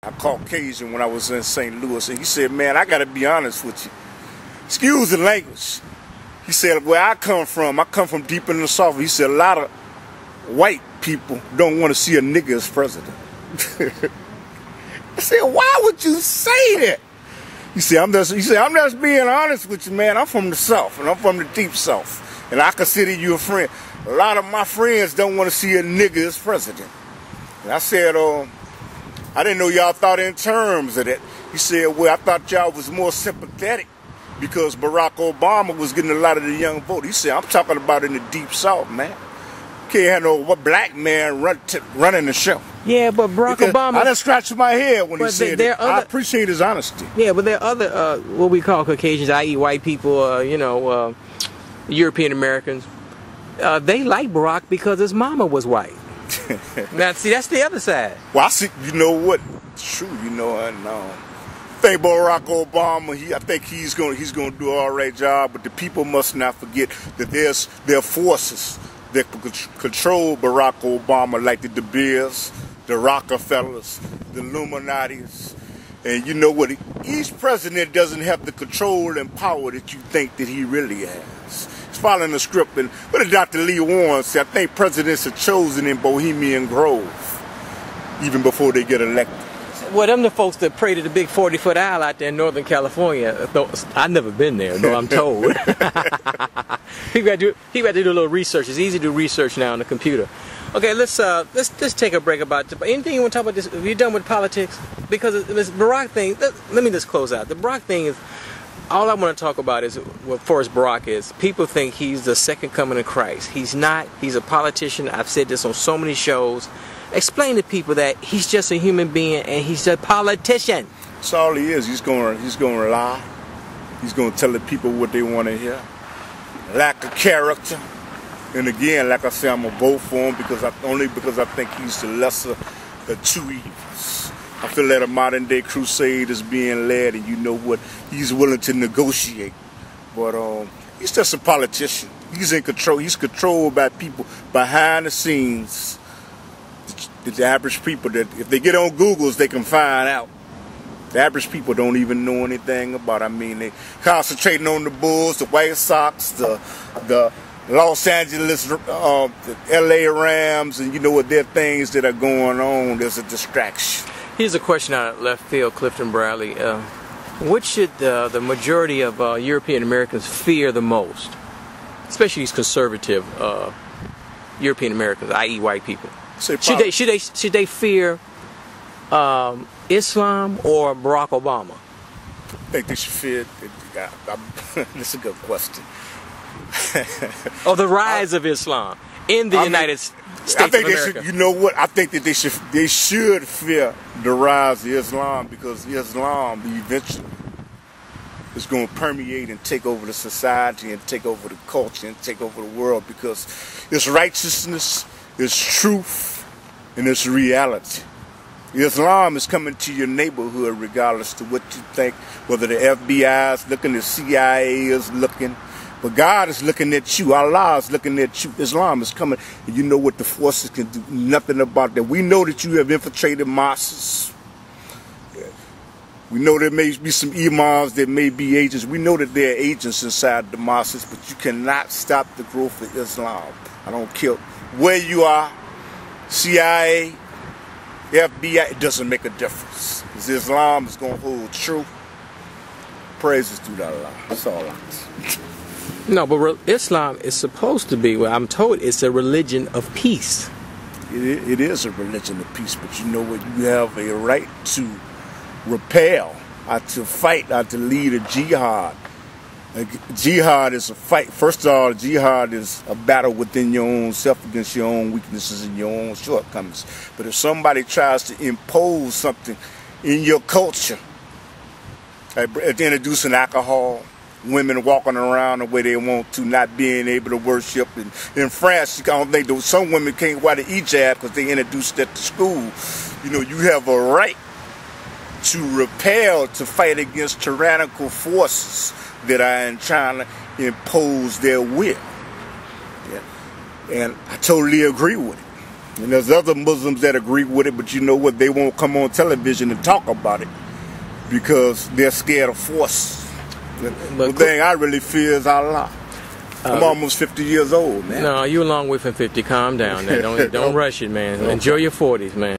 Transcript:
I Caucasian when I was in St. Louis, and he said, man, I got to be honest with you. Excuse the language. He said, where I come from deep in the South. He said, a lot of white people don't want to see a nigga as president. I said, why would you say that? He said, I'm just being honest with you, man. I'm from the South, and I'm from the deep South, and I consider you a friend. A lot of my friends don't want to see a nigga as president. And I said, I didn't know y'all thought in terms of that. He said, well, I thought y'all was more sympathetic because Barack Obama was getting a lot of the young vote. He said, I'm talking about in the deep South, man. Can't have no black man running the show. Yeah, but Barack Obama... I done scratched my head when he said it. I appreciate his honesty. Yeah, but there are other, what we call Caucasians, i.e. white people, European Americans. They like Barack because his mama was white. Now, see, that's the other side. Well, I see, you know what? It's true, and I think Barack Obama, I think he's gonna do an all right job, but the people must not forget that there are forces that control Barack Obama, like the De Beers, the Rockefellers, the Illuminatis. And you know what? Each president doesn't have the control and power that you think that he really has. It's following the script. And what did Dr. Lee Warren say? I think presidents are chosen in Bohemian Grove, even before they get elected. Well, them the folks that pray to the big 40-foot owl out there in Northern California. I've never been there, though I'm told. He got to do a little research. It's easy to do research now on the computer. Okay, let's take a break about anything you want to talk about. This? Are you done with politics? Because this Barack thing. Let me just close out. The Barack thing is all I want to talk about. Is what Forrest Barack is. People think he's the second coming of Christ. He's not. He's a politician. I've said this on so many shows. Explain to people that he's just a human being and he's a politician. That's all he is. He's going to lie. He's going to tell the people what they want to hear. Lack of character. And again, like I say, I'm going to vote for him only because I think he's the lesser of two evils. I feel that a modern day crusade is being led, and you know what? He's willing to negotiate. But he's just a politician. He's in control. He's controlled by people behind the scenes. The average people that if they get on Googles, they can find out. The average people don't even know anything about. I mean, they concentrating on the Bulls, the White Sox, the Los Angeles, the LA Rams, and you know what? There are things that are going on. There's a distraction. Here's a question out of left field, Clifton Bradley. What should the majority of European Americans fear the most, especially these conservative European Americans, i.e. white people? Should they fear Islam or Barack Obama? I think they should fear. That's a good question. Or the rise of Islam in the United States I think of America. They should. You know what? I think that they should fear the rise of Islam because Islam eventually is going to permeate and take over the society and take over the culture and take over the world because it's righteousness, it's truth, and it's reality. Islam is coming to your neighborhood regardless to what you think, whether the FBI is looking, the CIA is looking. But God is looking at you. Allah is looking at you. Islam is coming. And you know what the forces can do? Nothing about that. We know that you have infiltrated mosques. We know there may be some imams, there may be agents. We know that there are agents inside the mosques, but you cannot stop the growth of Islam. I don't care where you are, CIA, FBI, it doesn't make a difference. Because Islam is going to hold true. Praises to Allah. That's all I say. No, but Islam is supposed to be, well, I'm told it's a religion of peace. It is a religion of peace, but you know what? You have a right to repel, or to fight, or to lead a jihad. Jihad is a fight. First of all, jihad is a battle within your own self against your own weaknesses and your own shortcomings. But if somebody tries to impose something in your culture, like introducing alcohol, women walking around the way they want to, not being able to worship. And in France, I don't think some women can't wear the hijab because they introduced that to school. You know, you have a right to repel, to fight against tyrannical forces that are trying to impose their will. Yeah. And I totally agree with it. And there's other Muslims that agree with it, but you know what? They won't come on television and talk about it because they're scared of force. The thing I really fear is Allah. I'm almost 50 years old, man. No, you're a long way from 50. Calm down. Don't rush it, man. Enjoy your 40s, man.